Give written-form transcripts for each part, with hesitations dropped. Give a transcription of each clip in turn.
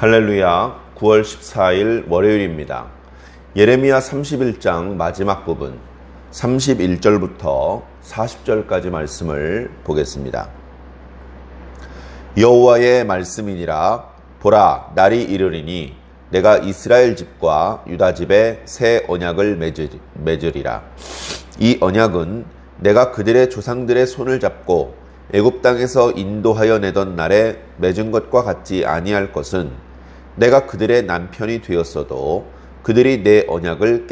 할렐루야. 9월 14일 월요일입니다. 예레미야 31장 마지막 부분 31절부터 40절까지 말씀을 보겠습니다. 여호와의 말씀이니라. 보라, 날이 이르리니 내가 이스라엘 집과 유다 집에 새 언약을 맺으리라. 이 언약은 내가 그들의 조상들의 손을 잡고 애굽 땅에서 인도하여 내던 날에 맺은 것과 같지 아니할 것은 내가 그들의 남편이 되었어도 그들이 내 언약을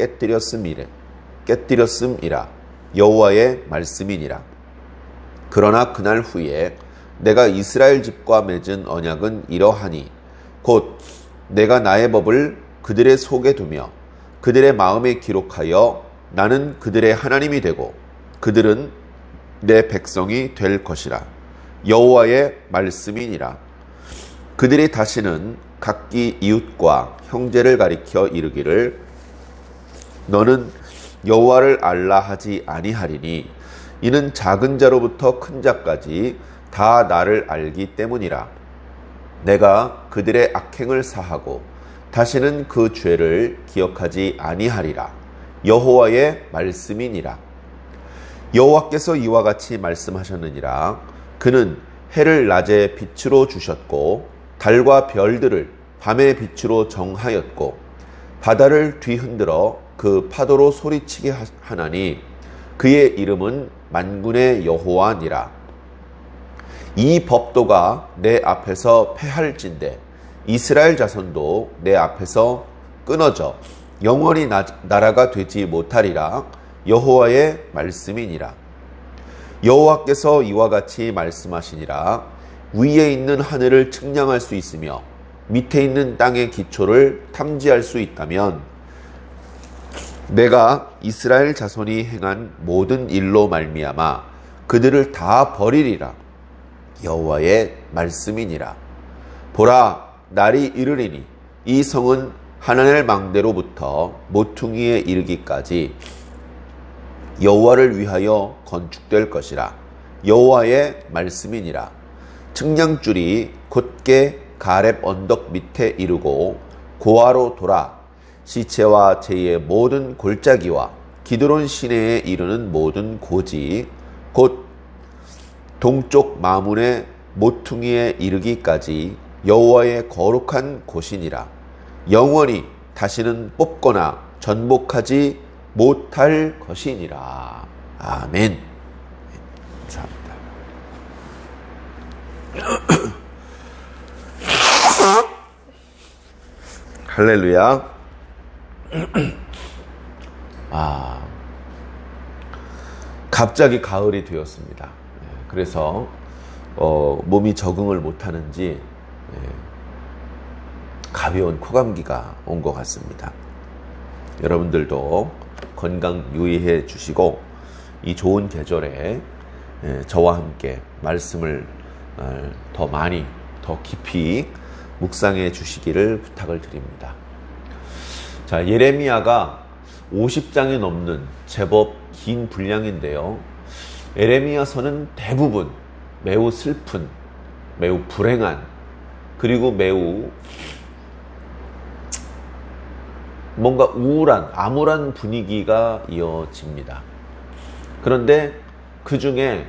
깨뜨렸음이라. 여호와의 말씀이니라. 그러나 그날 후에 내가 이스라엘 집과 맺은 언약은 이러하니 곧 내가 나의 법을 그들의 속에 두며 그들의 마음에 기록하여 나는 그들의 하나님이 되고 그들은 내 백성이 될 것이라. 여호와의 말씀이니라. 그들이 다시는 각기 이웃과 형제를 가리켜 이르기를 너는 여호와를 알라 하지 아니하리니 이는 작은 자로부터 큰 자까지 다 나를 알기 때문이라. 내가 그들의 악행을 사하고 다시는 그 죄를 기억하지 아니하리라. 여호와의 말씀이니라. 여호와께서 이와 같이 말씀하셨느니라. 그는 해를 낮에 빛으로 주셨고 달과 별들을 밤의 빛으로 정하였고 바다를 뒤흔들어 그 파도로 소리치게 하나니 그의 이름은 만군의 여호와니라. 이 법도가 내 앞에서 패할진대 이스라엘 자손도 내 앞에서 끊어져 영원히 나라가 되지 못하리라. 여호와의 말씀이니라. 여호와께서 이와 같이 말씀하시니라. 위에 있는 하늘을 측량할 수 있으며 밑에 있는 땅의 기초를 탐지할 수 있다면 내가 이스라엘 자손이 행한 모든 일로 말미암아 그들을 다 버리리라. 여호와의 말씀이니라. 보라, 날이 이르리니 이 성은 하나넬 망대로부터 모퉁이에 이르기까지 여호와를 위하여 건축될 것이라. 여호와의 말씀이니라. 측량줄이 곧게 가렙 언덕 밑에 이르고 고아로 돌아 시체와 제의 모든 골짜기와 기드론 시내에 이르는 모든 고지 곧 동쪽 마문의 모퉁이에 이르기까지 여호와의 거룩한 곳이니라. 영원히 다시는 뽑거나 전복하지 못할 것이니라. 아멘. 감사합니다. 할렐루야. 갑자기 가을이 되었습니다. 그래서 몸이 적응을 못하는지 가벼운 코감기가 온 것 같습니다. 여러분들도 건강 유의해 주시고 이 좋은 계절에 저와 함께 말씀을 더 많이 더 깊이 묵상해 주시기를 부탁을 드립니다. 자, 예레미야가 50장이 넘는 제법 긴 분량인데요. 예레미야서는 대부분 매우 슬픈, 매우 불행한, 그리고 매우 뭔가 우울한, 암울한 분위기가 이어집니다. 그런데 그 중에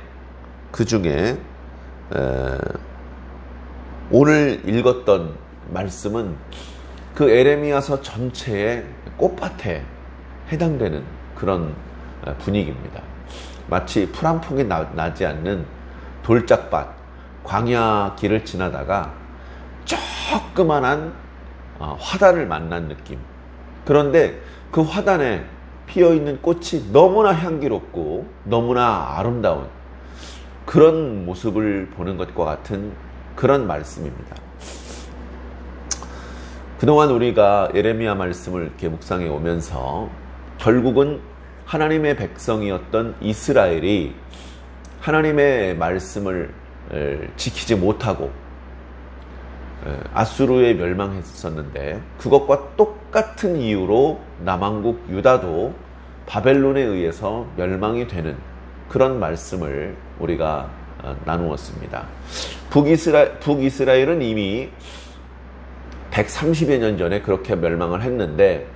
오늘 읽었던 말씀은 그 예레미야서 전체의 꽃밭에 해당되는 그런 분위기입니다. 마치 풀 한 폭이 나지 않는 돌짝밭, 광야 길을 지나다가 조그만한 화단을 만난 느낌. 그런데 그 화단에 피어있는 꽃이 너무나 향기롭고 너무나 아름다운 그런 모습을 보는 것과 같은 그런 말씀입니다. 그동안 우리가 예레미야 말씀을 이렇게 묵상해 오면서 결국은 하나님의 백성이었던 이스라엘이 하나님의 말씀을 지키지 못하고 아수르에 멸망했었는데 그것과 똑같은 이유로 남왕국 유다도 바벨론에 의해서 멸망이 되는 그런 말씀을 우리가 나누었습니다. 북이스라엘은 이미 130여 년 전에 그렇게 멸망을 했는데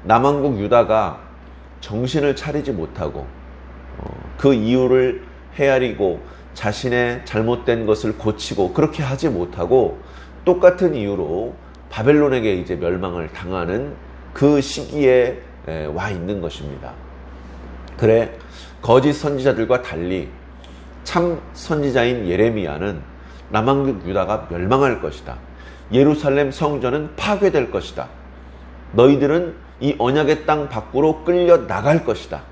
남왕국 유다가 정신을 차리지 못하고 그 이유를 헤아리고 자신의 잘못된 것을 고치고 그렇게 하지 못하고 똑같은 이유로 바벨론에게 이제 멸망을 당하는 그 시기에 와 있는 것입니다. 그래 거짓 선지자들과 달리 참 선지자인 예레미야는 남왕국 유다가 멸망할 것이다. 예루살렘 성전은 파괴될 것이다. 너희들은 이 언약의 땅 밖으로 끌려 나갈 것이다.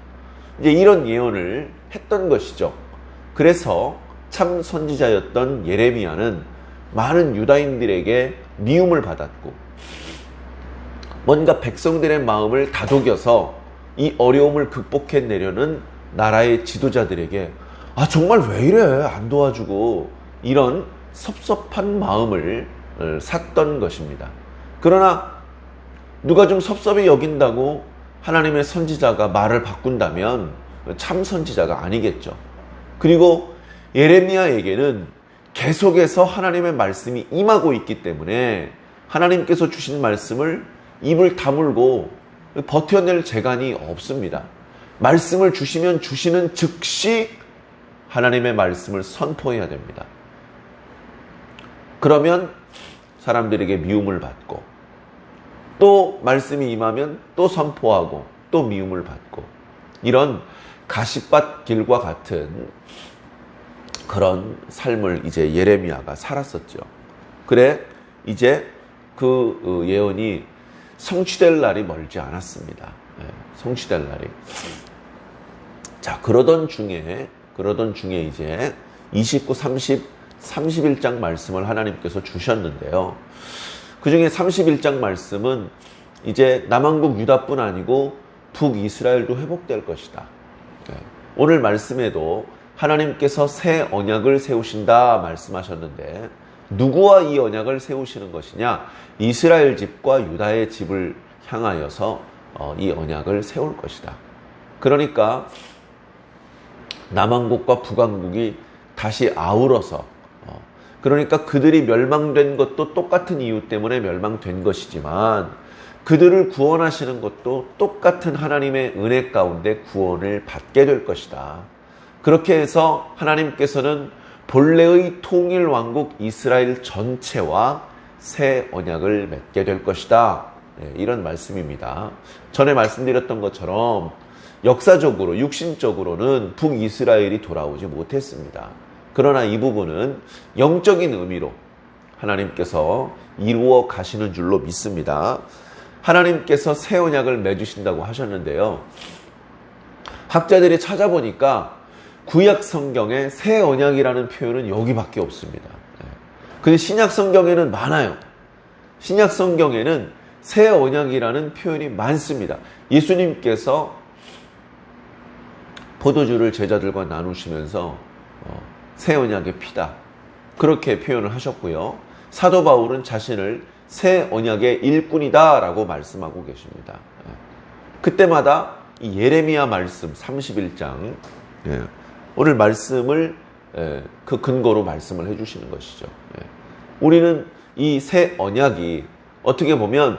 이제 이런 예언을 했던 것이죠. 그래서 참 선지자였던 예레미야는 많은 유다인들에게 미움을 받았고 뭔가 백성들의 마음을 다독여서 이 어려움을 극복해내려는 나라의 지도자들에게 정말 왜 이래 안 도와주고 이런 섭섭한 마음을 샀던 것입니다. 그러나 누가 좀 섭섭히 여긴다고 하나님의 선지자가 말을 바꾼다면 참 선지자가 아니겠죠. 그리고 예레미야에게는 계속해서 하나님의 말씀이 임하고 있기 때문에 하나님께서 주신 말씀을 입을 다물고 버텨낼 재간이 없습니다. 말씀을 주시면 주시는 즉시 하나님의 말씀을 선포해야 됩니다. 그러면 사람들에게 미움을 받고 또 말씀이 임하면 또 선포하고 또 미움을 받고 이런 가시밭 길과 같은 그런 삶을 이제 예레미야가 살았었죠. 그래 이제 그 예언이 성취될 날이 멀지 않았습니다. 성취될 날이. 자, 그러던 중에 이제 29, 30, 31장 말씀을 하나님께서 주셨는데요. 그 중에 31장 말씀은 이제 남왕국 유다뿐 아니고 북이스라엘도 회복될 것이다. 오늘 말씀에도 하나님께서 새 언약을 세우신다 말씀하셨는데 누구와 이 언약을 세우시는 것이냐? 이스라엘 집과 유다의 집을 향하여서 이 언약을 세울 것이다. 그러니까 남왕국과 북왕국이 다시 아우러서 그러니까 그들이 멸망된 것도 똑같은 이유 때문에 멸망된 것이지만 그들을 구원하시는 것도 똑같은 하나님의 은혜 가운데 구원을 받게 될 것이다. 그렇게 해서 하나님께서는 본래의 통일 왕국 이스라엘 전체와 새 언약을 맺게 될 것이다. 이런 말씀입니다. 전에 말씀드렸던 것처럼 역사적으로 육신적으로는 북이스라엘이 돌아오지 못했습니다. 그러나 이 부분은 영적인 의미로 하나님께서 이루어 가시는 줄로 믿습니다. 하나님께서 새 언약을 맺으신다고 하셨는데요. 학자들이 찾아보니까 구약 성경에 새 언약이라는 표현은 여기밖에 없습니다. 근데 신약 성경에는 많아요. 신약 성경에는 새 언약이라는 표현이 많습니다. 예수님께서 포도주를 제자들과 나누시면서 새 언약의 피다 그렇게 표현을 하셨고요. 사도 바울은 자신을 새 언약의 일꾼이다 라고 말씀하고 계십니다. 그때마다 이 예레미야 말씀 31장 오늘 말씀을 그 근거로 말씀을 해주시는 것이죠. 우리는 이 새 언약이 어떻게 보면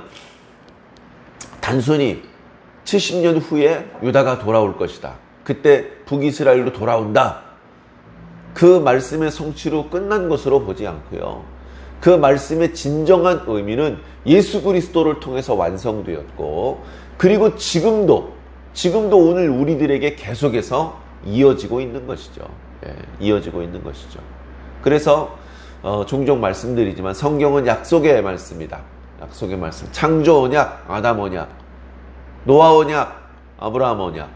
단순히 70년 후에 유다가 돌아올 것이다. 그때 북이스라엘로 돌아온다. 그 말씀의 성취로 끝난 것으로 보지 않고요. 그 말씀의 진정한 의미는 예수 그리스도를 통해서 완성되었고 그리고 지금도 오늘 우리들에게 계속해서 이어지고 있는 것이죠. 이어지고 있는 것이죠. 그래서 종종 말씀드리지만 성경은 약속의 말씀이다. 약속의 말씀. 창조 언약, 아담 언약, 노아 언약, 아브라함 언약,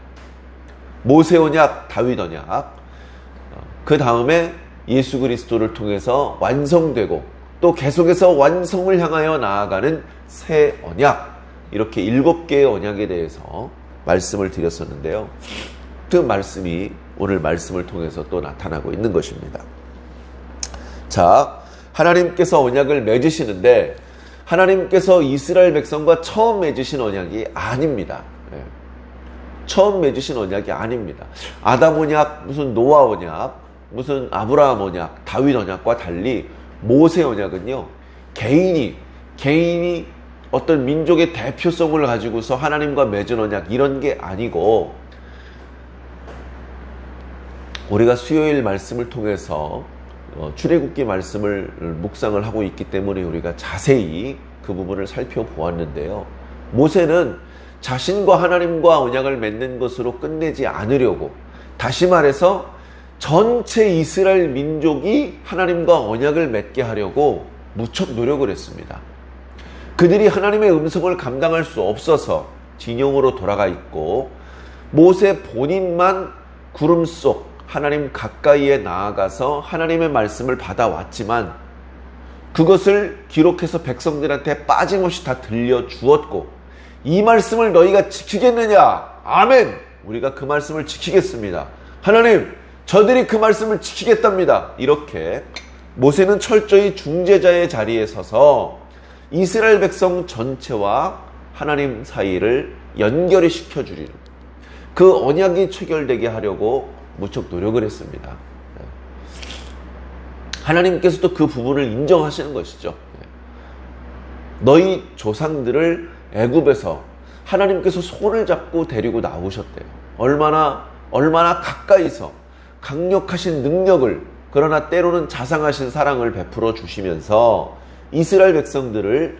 모세 언약, 다윗 언약. 그 다음에 예수 그리스도를 통해서 완성되고 또 계속해서 완성을 향하여 나아가는 새 언약. 이렇게 7개의 언약에 대해서 말씀을 드렸었는데요. 그 말씀이 오늘 말씀을 통해서 또 나타나고 있는 것입니다. 자, 하나님께서 언약을 맺으시는데 하나님께서 이스라엘 백성과 처음 맺으신 언약이 아닙니다. 처음 맺으신 언약이 아닙니다. 아담 언약, 무슨 노아 언약, 무슨 아브라함 언약, 다윗 언약과 달리 모세 언약은요, 개인이 개인이 어떤 민족의 대표성을 가지고서 하나님과 맺은 언약 이런 게 아니고, 우리가 수요일 말씀을 통해서 출애굽기 말씀을 묵상을 하고 있기 때문에 우리가 자세히 그 부분을 살펴보았는데요. 모세는 자신과 하나님과 언약을 맺는 것으로 끝내지 않으려고, 다시 말해서 전체 이스라엘 민족이 하나님과 언약을 맺게 하려고 무척 노력을 했습니다. 그들이 하나님의 음성을 감당할 수 없어서 진영으로 돌아가 있고, 모세 본인만 구름 속 하나님 가까이에 나아가서 하나님의 말씀을 받아왔지만 그것을 기록해서 백성들한테 빠짐없이 다 들려주었고, 이 말씀을 너희가 지키겠느냐? 아멘! 우리가 그 말씀을 지키겠습니다. 하나님, 저들이 그 말씀을 지키겠답니다. 이렇게 모세는 철저히 중재자의 자리에 서서 이스라엘 백성 전체와 하나님 사이를 연결이 시켜주리는, 그 언약이 체결되게 하려고 무척 노력을 했습니다. 하나님께서도 그 부분을 인정하시는 것이죠. 너희 조상들을 애굽에서 하나님께서 손을 잡고 데리고 나오셨대요. 얼마나 가까이서 강력하신 능력을, 그러나 때로는 자상하신 사랑을 베풀어 주시면서 이스라엘 백성들을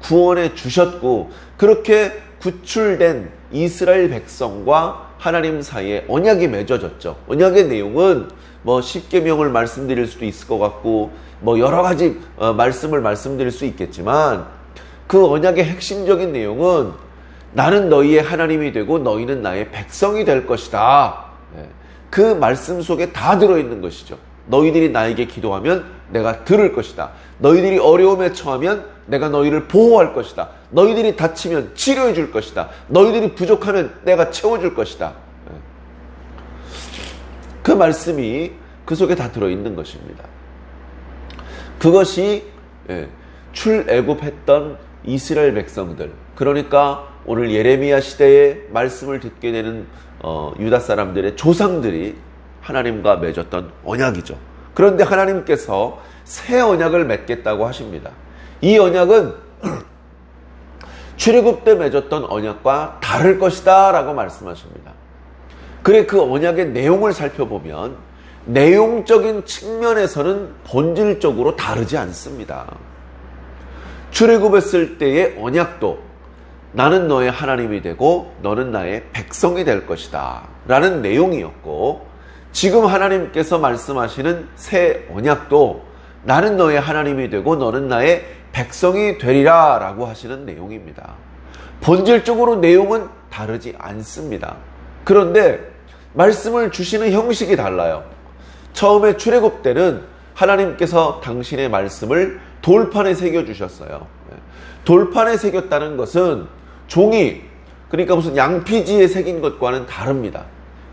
구원해 주셨고, 그렇게 구출된 이스라엘 백성과 하나님 사이에 언약이 맺어졌죠. 언약의 내용은 뭐 10계명을 말씀드릴 수도 있을 것 같고, 뭐 여러 가지 말씀을 말씀드릴 수 있겠지만, 그 언약의 핵심적인 내용은 나는 너희의 하나님이 되고 너희는 나의 백성이 될 것이다. 그 말씀 속에 다 들어있는 것이죠. 너희들이 나에게 기도하면 내가 들을 것이다. 너희들이 어려움에 처하면 내가 너희를 보호할 것이다. 너희들이 다치면 치료해 줄 것이다. 너희들이 부족하면 내가 채워줄 것이다. 그 말씀이 그 속에 다 들어있는 것입니다. 그것이 출애굽했던 이스라엘 백성들, 그러니까 오늘 예레미야 시대에 말씀을 듣게 되는 유다 사람들의 조상들이 하나님과 맺었던 언약이죠. 그런데 하나님께서 새 언약을 맺겠다고 하십니다. 이 언약은 출애굽 때 맺었던 언약과 다를 것이다 라고 말씀하십니다. 그래, 그 언약의 내용을 살펴보면 내용적인 측면에서는 본질적으로 다르지 않습니다. 출애굽했을 때의 언약도 나는 너의 하나님이 되고 너는 나의 백성이 될 것이다 라는 내용이었고, 지금 하나님께서 말씀하시는 새 언약도 나는 너의 하나님이 되고 너는 나의 백성이 되리라 라고 하시는 내용입니다. 본질적으로 내용은 다르지 않습니다. 그런데 말씀을 주시는 형식이 달라요. 처음에 출애굽 때는 하나님께서 당신의 말씀을 돌판에 새겨주셨어요. 돌판에 새겼다는 것은 종이, 그러니까 무슨 양피지에 새긴 것과는 다릅니다.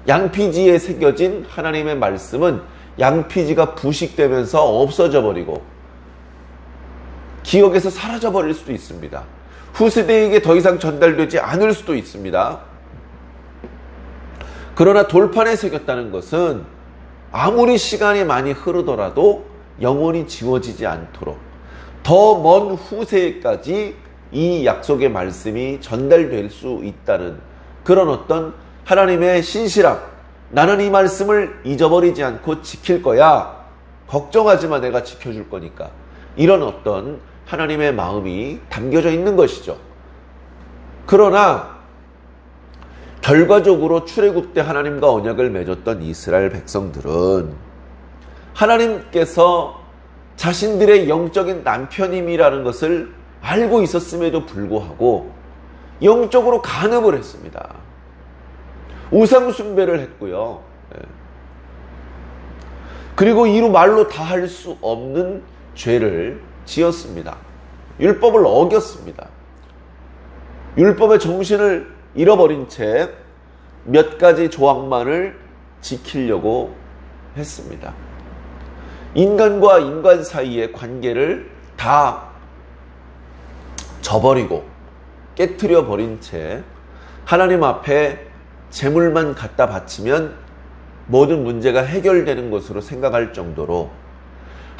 양피지에 새겨진 하나님의 말씀은 양피지가 부식되면서 없어져 버리고 기억에서 사라져 버릴 수도 있습니다. 후세대에게 더 이상 전달되지 않을 수도 있습니다. 그러나 돌판에 새겼다는 것은 아무리 시간이 많이 흐르더라도 영원히 지워지지 않도록 더 먼 후세까지 이 약속의 말씀이 전달될 수 있다는 그런 어떤 하나님의 신실함, 나는 이 말씀을 잊어버리지 않고 지킬 거야, 걱정하지 마, 내가 지켜줄 거니까, 이런 어떤 하나님의 마음이 담겨져 있는 것이죠. 그러나 결과적으로 출애굽 때 하나님과 언약을 맺었던 이스라엘 백성들은 하나님께서 자신들의 영적인 남편임이라는 것을 알고 있었음에도 불구하고 영적으로 간음을 했습니다. 우상 숭배를 했고요. 그리고 이루 말로 다 할 수 없는 죄를 지었습니다. 율법을 어겼습니다. 율법의 정신을 잃어버린 채 몇 가지 조항만을 지키려고 했습니다. 인간과 인간 사이의 관계를 다 저버리고 깨트려 버린 채 하나님 앞에 제물만 갖다 바치면 모든 문제가 해결되는 것으로 생각할 정도로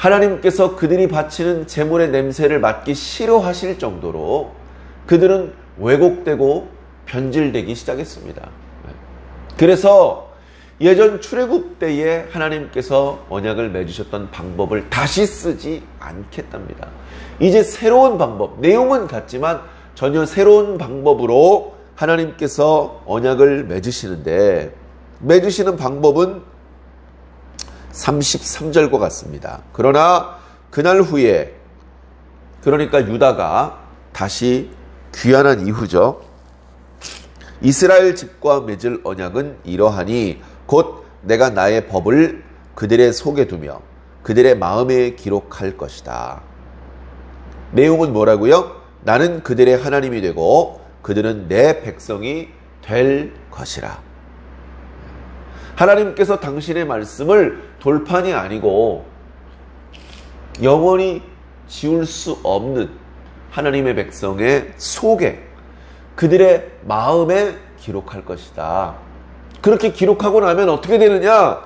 하나님께서 그들이 바치는 제물의 냄새를 맡기 싫어하실 정도로 그들은 왜곡되고 변질되기 시작했습니다. 그래서 예전 출애굽 때에 하나님께서 언약을 맺으셨던 방법을 다시 쓰지 않겠답니다. 이제 새로운 방법, 내용은 같지만 전혀 새로운 방법으로 하나님께서 언약을 맺으시는데, 맺으시는 방법은 33절과 같습니다. 그러나 그날 후에, 그러니까 유다가 다시 귀환한 이후죠. 이스라엘 집과 맺을 언약은 이러하니 곧 내가 나의 법을 그들의 속에 두며 그들의 마음에 기록할 것이다. 내용은 뭐라고요? 나는 그들의 하나님이 되고 그들은 내 백성이 될 것이라. 하나님께서 당신의 말씀을 돌판이 아니고 영원히 지울 수 없는 하나님의 백성의 속에, 그들의 마음에 기록할 것이다. 그렇게 기록하고 나면 어떻게 되느냐?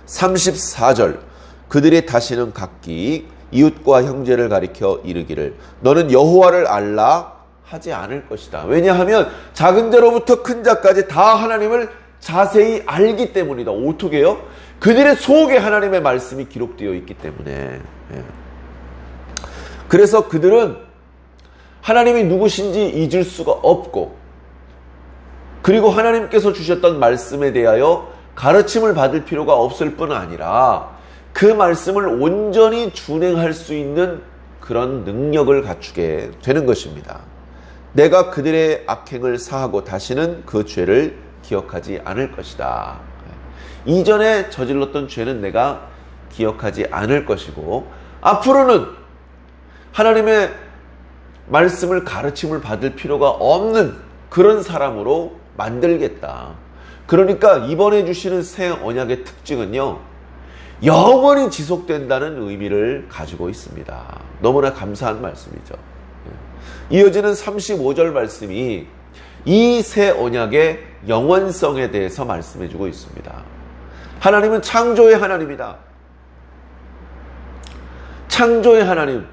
34절, 그들이 다시는 각기 이웃과 형제를 가리켜 이르기를 너는 여호와를 알라 하지 않을 것이다. 왜냐하면 작은 자로부터 큰 자까지 다 하나님을 자세히 알기 때문이다. 어떻게요? 그들의 속에 하나님의 말씀이 기록되어 있기 때문에. 그래서 그들은 하나님이 누구신지 잊을 수가 없고, 그리고 하나님께서 주셨던 말씀에 대하여 가르침을 받을 필요가 없을 뿐 아니라 그 말씀을 온전히 준행할 수 있는 그런 능력을 갖추게 되는 것입니다. 내가 그들의 악행을 사하고 다시는 그 죄를 기억하지 않을 것이다. 이전에 저질렀던 죄는 내가 기억하지 않을 것이고, 앞으로는 하나님의 말씀을 가르침을 받을 필요가 없는 그런 사람으로 만들겠다. 그러니까 이번에 주시는 새 언약의 특징은요, 영원히 지속된다는 의미를 가지고 있습니다. 너무나 감사한 말씀이죠. 이어지는 35절 말씀이 이 새 언약의 영원성에 대해서 말씀해주고 있습니다. 하나님은 창조의 하나님이다. 창조의 하나님,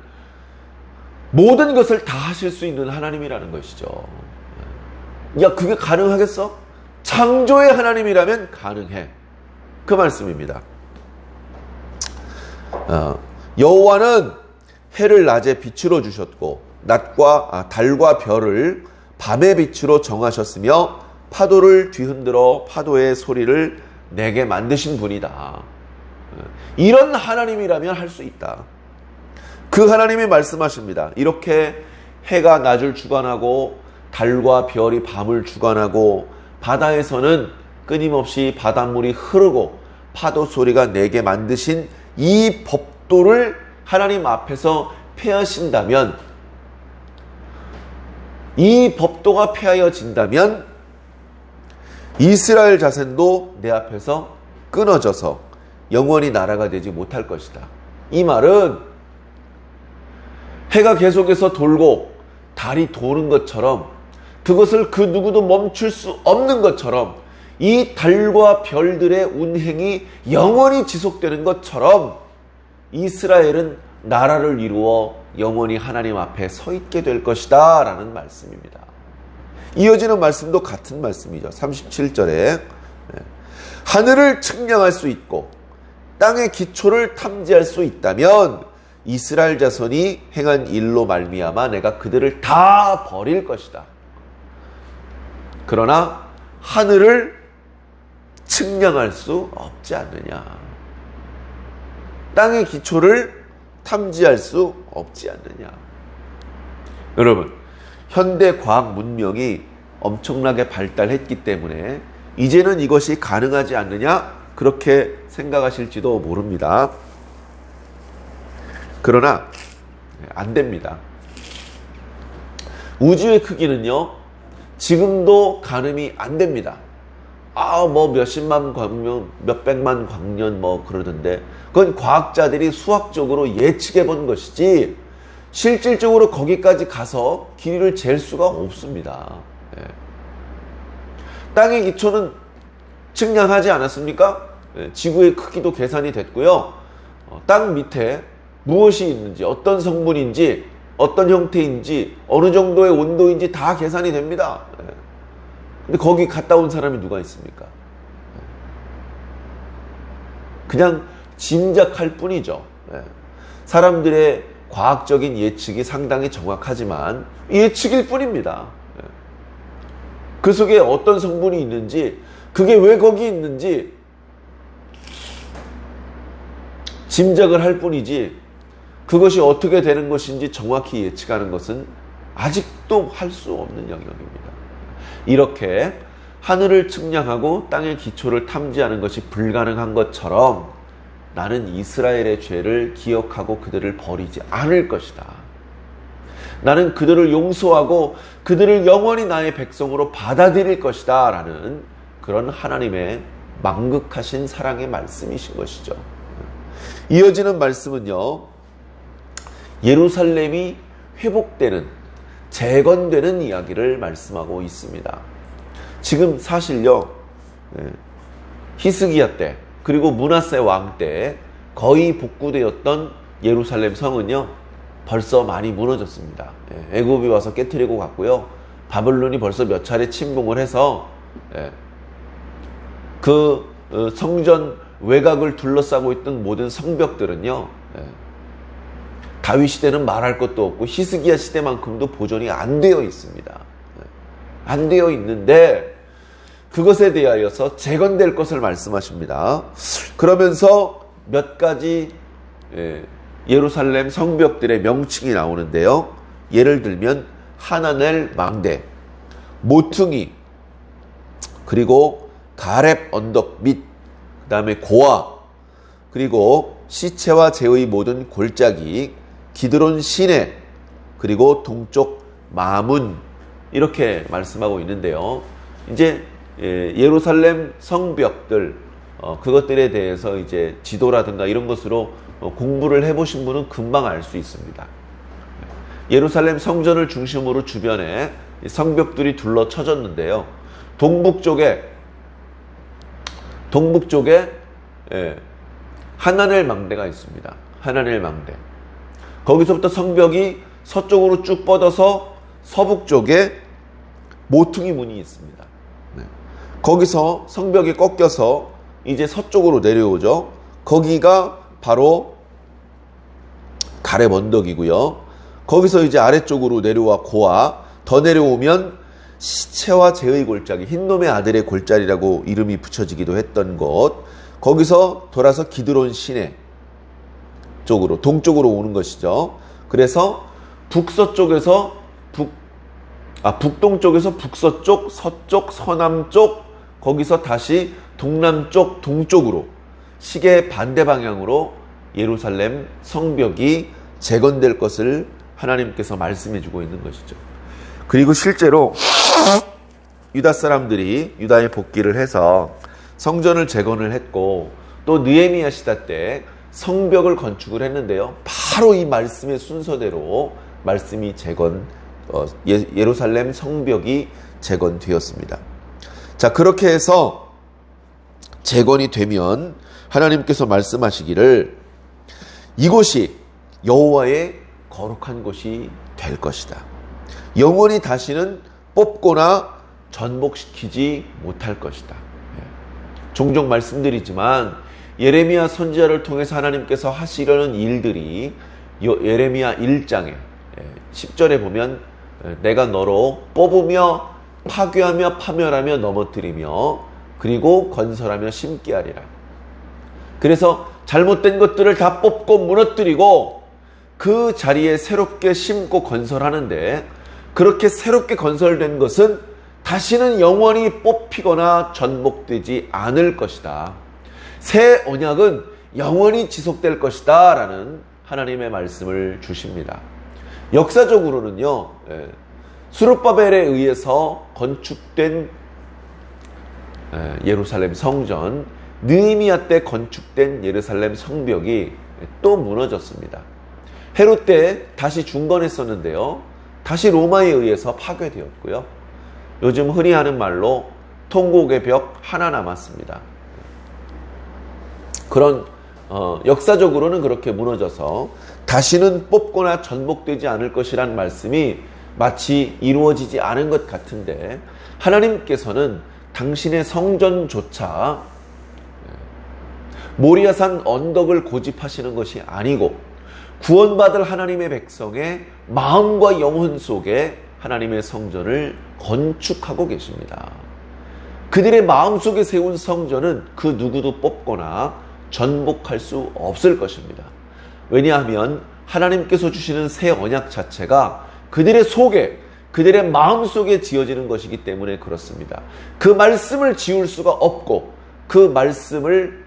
모든 것을 다 하실 수 있는 하나님이라는 것이죠. 야, 그게 가능하겠어? 창조의 하나님이라면 가능해. 그 말씀입니다. 여호와는 해를 낮에 빛으로 주셨고 달과 별을 밤의 빛으로 정하셨으며 파도를 뒤흔들어 파도의 소리를 내게 만드신 분이다. 이런 하나님이라면 할 수 있다. 그 하나님이 말씀하십니다. 이렇게 해가 낮을 주관하고 달과 별이 밤을 주관하고 바다에서는 끊임없이 바닷물이 흐르고 파도 소리가 내게 만드신 이 법도를 하나님 앞에서 폐하신다면, 이 법도가 폐하여진다면 이스라엘 자손도 내 앞에서 끊어져서 영원히 나라가 되지 못할 것이다. 이 말은 해가 계속해서 돌고 달이 도는 것처럼, 그것을 그 누구도 멈출 수 없는 것처럼, 이 달과 별들의 운행이 영원히 지속되는 것처럼 이스라엘은 나라를 이루어 영원히 하나님 앞에 서 있게 될 것이다 라는 말씀입니다. 이어지는 말씀도 같은 말씀이죠. 37절에 하늘을 측량할 수 있고 땅의 기초를 탐지할 수 있다면 이스라엘 자손이 행한 일로 말미암아 내가 그들을 다 버릴 것이다. 그러나 하늘을 측량할 수 없지 않느냐. 땅의 기초를 탐지할 수 없지 않느냐. 여러분, 현대 과학 문명이 엄청나게 발달했기 때문에 이제는 이것이 가능하지 않느냐, 그렇게 생각하실지도 모릅니다. 그러나 안 됩니다. 우주의 크기는요, 지금도 가늠이 안 됩니다. 뭐 몇십만 광년, 몇백만 광년 뭐 그러던데, 그건 과학자들이 수학적으로 예측해 본 것이지 실질적으로 거기까지 가서 길이를 잴 수가 없습니다. 땅의 기초는 측량하지 않았습니까? 지구의 크기도 계산이 됐고요. 땅 밑에 무엇이 있는지, 어떤 성분인지, 어떤 형태인지, 어느 정도의 온도인지 다 계산이 됩니다. 근데 거기 갔다 온 사람이 누가 있습니까? 그냥 짐작할 뿐이죠. 사람들의 과학적인 예측이 상당히 정확하지만 예측일 뿐입니다. 그 속에 어떤 성분이 있는지, 그게 왜 거기 있는지 짐작을 할 뿐이지, 그것이 어떻게 되는 것인지 정확히 예측하는 것은 아직도 할 수 없는 영역입니다. 이렇게 하늘을 측량하고 땅의 기초를 탐지하는 것이 불가능한 것처럼 나는 이스라엘의 죄를 기억하고 그들을 버리지 않을 것이다. 나는 그들을 용서하고 그들을 영원히 나의 백성으로 받아들일 것이다. 라는 그런 하나님의 망극하신 사랑의 말씀이신 것이죠. 이어지는 말씀은요, 예루살렘이 회복되는, 재건되는 이야기를 말씀하고 있습니다. 지금 사실요, 히스기야 때, 그리고 므낫세 왕 때 거의 복구되었던 예루살렘 성은요, 벌써 많이 무너졌습니다. 애굽이 와서 깨트리고 갔고요, 바벨론이 벌써 몇 차례 침공을 해서 그 성전 외곽을 둘러싸고 있던 모든 성벽들은요, 다윗 시대는 말할 것도 없고 히스기야 시대만큼도 보존이 안 되어 있습니다. 안 되어 있는데 그것에 대하여서 재건될 것을 말씀하십니다. 그러면서 몇 가지 예루살렘 성벽들의 명칭이 나오는데요. 예를 들면 하나넬 망대, 모퉁이, 그리고 가렙 언덕 밑, 그 다음에 고아, 그리고 시체와 제의 모든 골짜기, 기드론 시내, 그리고 동쪽 마문, 이렇게 말씀하고 있는데요. 이제 예루살렘 성벽들, 그것들에 대해서 이제 지도라든가 이런 것으로 공부를 해보신 분은 금방 알 수 있습니다. 예루살렘 성전을 중심으로 주변에 성벽들이 둘러쳐졌는데요. 동북 쪽에 하나넬 망대가 있습니다. 하나넬 망대. 거기서부터 성벽이 서쪽으로 쭉 뻗어서 서북 쪽에 모퉁이 문이 있습니다. 거기서 성벽이 꺾여서 이제 서쪽으로 내려오죠. 거기가 바로 가렙 언덕이고요. 거기서 이제 아래쪽으로 내려와 고아, 더 내려오면 시체와 제의 골짜기, 흰놈의 아들의 골짜기라고 이름이 붙여지기도 했던 곳, 거기서 돌아서 기드론 시내 쪽으로, 동쪽으로 오는 것이죠. 그래서 북동쪽에서 북서쪽, 서쪽, 서남쪽, 거기서 다시 동남쪽, 동쪽으로, 시계 반대 방향으로 예루살렘 성벽이 재건될 것을 하나님께서 말씀해 주고 있는 것이죠. 그리고 실제로 유다 사람들이 유다에 복귀를 해서 성전을 재건을 했고, 또 느헤미야 시대 때 성벽을 건축을 했는데요. 바로 이 말씀의 순서대로 말씀이 예루살렘 성벽이 재건되었습니다. 자, 그렇게 해서 재건이 되면 하나님께서 말씀하시기를 이곳이 여호와의 거룩한 곳이 될 것이다. 영원히 다시는 뽑거나 전복시키지 못할 것이다. 종종 말씀드리지만 예레미야 선지자를 통해서 하나님께서 하시려는 일들이 예레미야 1장에 10절에 보면 내가 너로 뽑으며 파괴하며 파멸하며 넘어뜨리며 그리고 건설하며 심게 하리라. 그래서 잘못된 것들을 다 뽑고 무너뜨리고 그 자리에 새롭게 심고 건설하는데, 그렇게 새롭게 건설된 것은 다시는 영원히 뽑히거나 전복되지 않을 것이다. 새 언약은 영원히 지속될 것이다 라는 하나님의 말씀을 주십니다. 역사적으로는요, 스룹바벨에 의해서 건축된 예루살렘 성전, 느헤미야 때 건축된 예루살렘 성벽이 또 무너졌습니다. 헤롯 때 다시 중건했었는데요, 다시 로마에 의해서 파괴되었고요. 요즘 흔히 하는 말로 통곡의 벽 하나 남았습니다. 그런 역사적으로는 그렇게 무너져서 다시는 뽑거나 전복되지 않을 것이란 말씀이 마치 이루어지지 않은 것 같은데, 하나님께서는 당신의 성전조차 모리아산 언덕을 고집하시는 것이 아니고 구원받을 하나님의 백성의 마음과 영혼 속에 하나님의 성전을 건축하고 계십니다. 그들의 마음속에 세운 성전은 그 누구도 뽑거나 전복할 수 없을 것입니다. 왜냐하면 하나님께서 주시는 새 언약 자체가 그들의 속에, 그들의 마음속에 지어지는 것이기 때문에 그렇습니다. 그 말씀을 지울 수가 없고 그 말씀을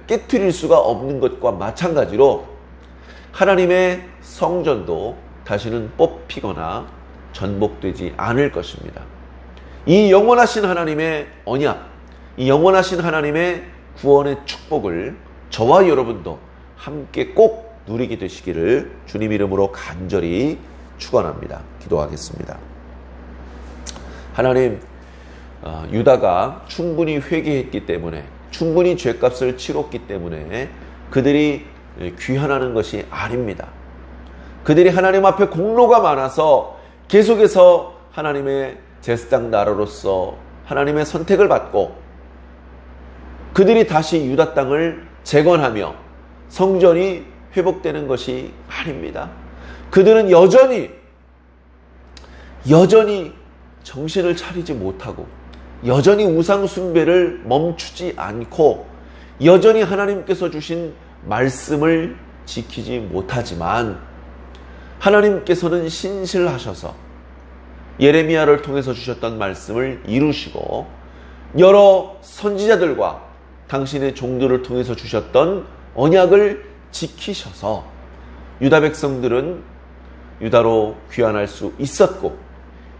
깨트릴 수가 없는 것과 마찬가지로 하나님의 성전도 다시는 뽑히거나 전복되지 않을 것입니다. 이 영원하신 하나님의 언약, 이 영원하신 하나님의 구원의 축복을 저와 여러분도 함께 꼭 누리게 되시기를 주님 이름으로 간절히 축원합니다. 기도하겠습니다. 하나님, 유다가 충분히 회개했기 때문에, 충분히 죄값을 치렀기 때문에 그들이 귀환하는 것이 아닙니다. 그들이 하나님 앞에 공로가 많아서 계속해서 하나님의 제사장 나라로서 하나님의 선택을 받고 그들이 다시 유다 땅을 재건하며 성전이 회복되는 것이 아닙니다. 그들은 여전히 정신을 차리지 못하고 여전히 우상 숭배를 멈추지 않고 여전히 하나님께서 주신 말씀을 지키지 못하지만 하나님께서는 신실하셔서 예레미야를 통해서 주셨던 말씀을 이루시고 여러 선지자들과 당신의 종들을 통해서 주셨던 언약을 지키셔서 유다 백성들은 유다로 귀환할 수 있었고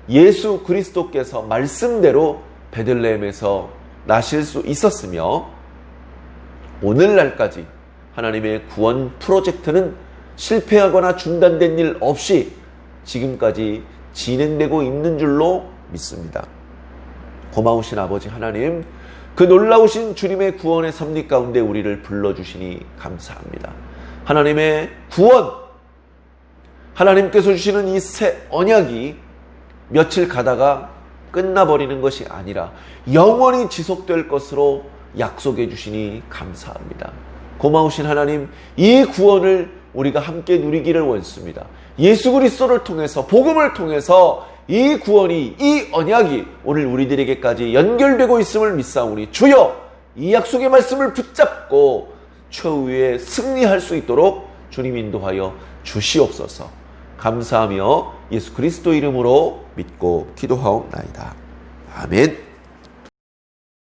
예수 그리스도께서 말씀대로 베들레헴에서 나실 수 있었으며 오늘날까지 하나님의 구원 프로젝트는 실패하거나 중단된 일 없이 지금까지 진행되고 있는 줄로 믿습니다. 고마우신 아버지 하나님, 그 놀라우신 주님의 구원의 섭리 가운데 우리를 불러주시니 감사합니다. 하나님의 구원, 하나님께서 주시는 이 새 언약이 며칠 가다가 끝나버리는 것이 아니라 영원히 지속될 것으로 약속해 주시니 감사합니다. 고마우신 하나님, 이 구원을 우리가 함께 누리기를 원습니다. 예수 그리스도를 통해서, 복음을 통해서 이 구원이, 이 언약이 오늘 우리들에게까지 연결되고 있음을 믿사오니 주여, 이 약속의 말씀을 붙잡고 최후에 승리할 수 있도록 주님 인도하여 주시옵소서. 감사하며 예수 그리스도 이름으로 믿고 기도하옵나이다. 아멘.